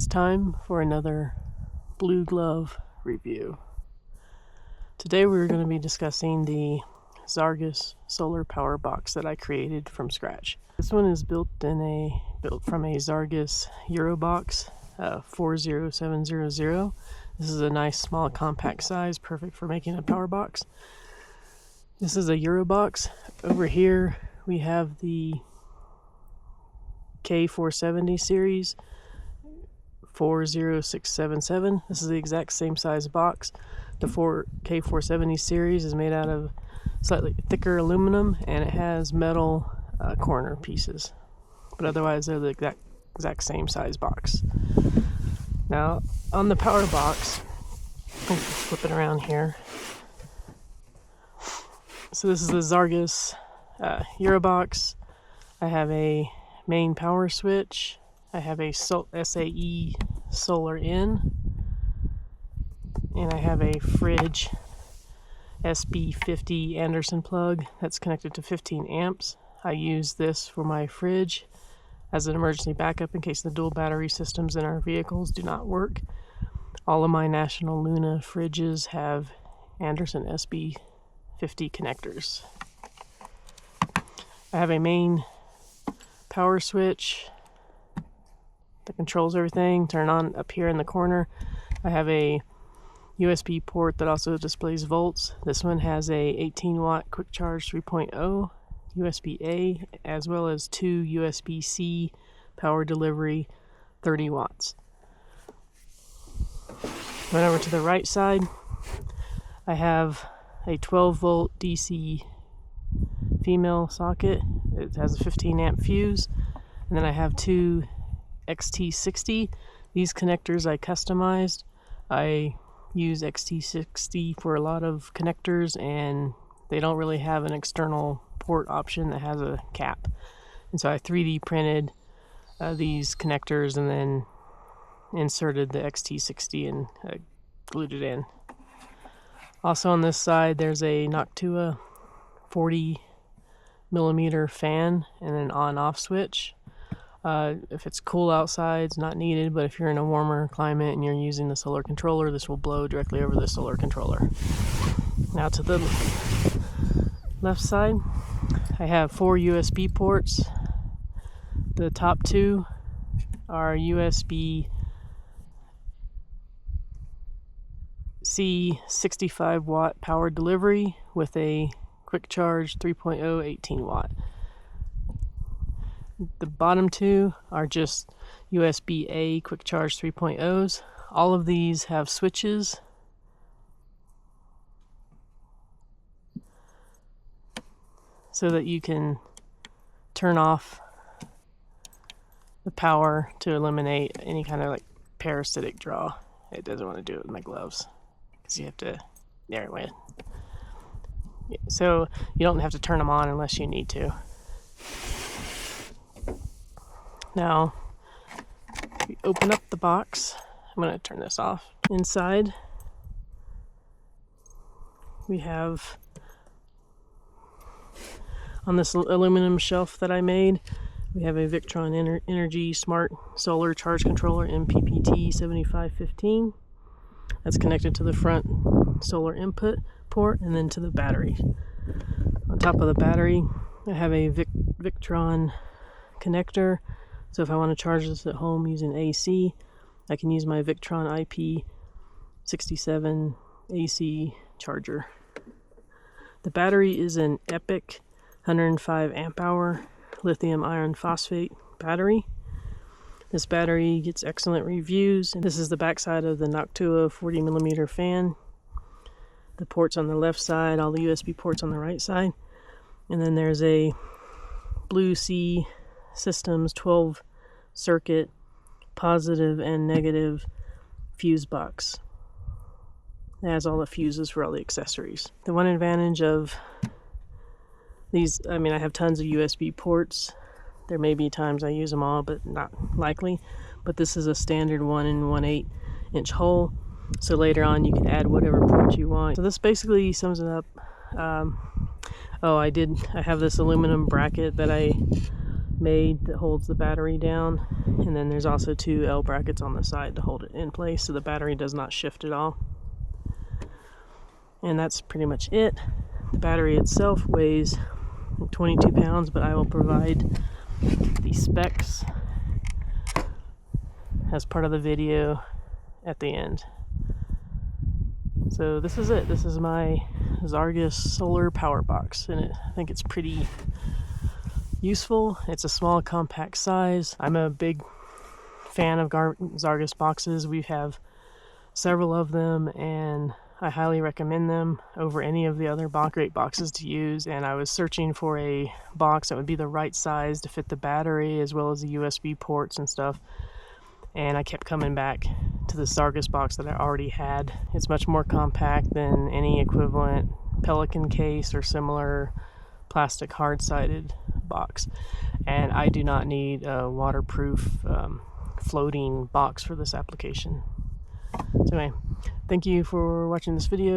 It's time for another Blue Glove review. Today we're going to be discussing the Zarges solar power box that I created from scratch. This one is built from a Zarges Eurobox 40700. This is a nice small compact size, perfect for making a power box. This is a Eurobox. Over here we have the K440 series 40677. This is the exact same size box. The K470 series is made out of slightly thicker aluminum, and it has metal corner pieces, but otherwise they're the exact same size box. Now on the power box, let's flip it around here. So this is the Zarges Eurobox. I have a main power switch. I have a SAE solar in, and I have a fridge SB50 Anderson plug that's connected to 15 amps. I use this for my fridge as an emergency backup in case the dual battery systems in our vehicles do not work. All of my National Luna fridges have Anderson SB50 connectors. I have a main power switch that controls everything, turn on up here in the corner. I have a USB port that also displays volts. This one has a 18 watt quick charge 3.0 USB-A, as well as two USB-C power delivery 30 watts. Right over to the right side, I have a 12 volt DC female socket. It has a 15 amp fuse, and then I have two XT60. These connectors I customized. I use XT60 for a lot of connectors, and they don't really have an external port option that has a cap, and so I 3D printed these connectors and then inserted the XT60 and glued it in. Also on this side there's a Noctua 40mm fan and an on-off switch. If it's cool outside, it's not needed, but if you're in a warmer climate and you're using the solar controller, this will blow directly over the solar controller. Now to the left side, I have 4 USB ports. The top two are USB-C 65 watt power delivery with a quick charge 3.0 18 watt. The bottom two are just USB-A quick charge 3.0s. All of these have switches. So that you can turn off the power to eliminate any kind of like parasitic draw. It doesn't want to do it with my gloves because you have to, there it went. So you don't have to turn them on unless you need to. Now, if we open up the box, I'm going to turn this off. Inside, we have, on this aluminum shelf that I made, we have a Victron Energy Smart Solar Charge Controller MPPT 7515. That's connected to the front solar input port and then to the battery. On top of the battery, I have a Victron connector. So if I want to charge this at home using AC, I can use my Victron IP67 AC charger. The battery is an EPOCH 105 amp hour lithium iron phosphate battery. This battery gets excellent reviews, and this is the backside of the Noctua 40mm fan. The ports on the left side, all the USB ports on the right side, and then there's a BlueSea Systems 12 circuit positive and negative fuse box. It has all the fuses for all the accessories. The one advantage of these, I have tons of USB ports. There may be times I use them all, but not likely. But this is a standard 1 1/8 inch hole, so later on you can add whatever port you want. So this basically sums it up. I have this aluminum bracket that I made that holds the battery down, and then there's also 2 L brackets on the side to hold it in place so the battery does not shift at all. And that's pretty much it. The battery itself weighs 22 pounds, but I will provide the specs as part of the video at the end. So this is it. This is my Zarges solar power box, and I think it's pretty useful. It's a small, compact size. I'm a big fan of Zarges boxes. We have several of them, and I highly recommend them over any of the other great boxes to use. And I was searching for a box that would be the right size to fit the battery as well as the USB ports and stuff. And I kept coming back to the Zarges box that I already had. It's much more compact than any equivalent Pelican case or similar plastic hard-sided box. And I do not need a waterproof floating box for this application. So anyway, thank you for watching this video.